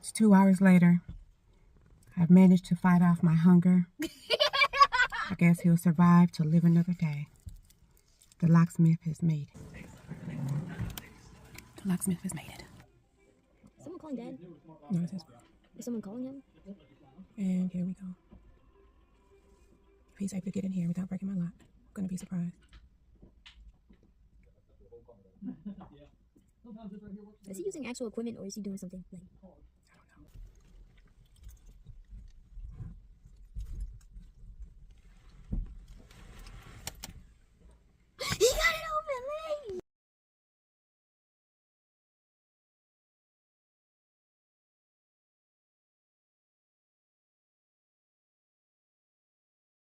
It's 2 hours later. I've managed to fight off my hunger. I guess he'll survive to live another day. The locksmith has made it. The locksmith has made it. Is someone calling Dad? No, it's his. Is someone calling him? And here we go. If he's able to get in here without breaking my lock, I'm gonna be surprised. Is he using actual equipment or is he doing something like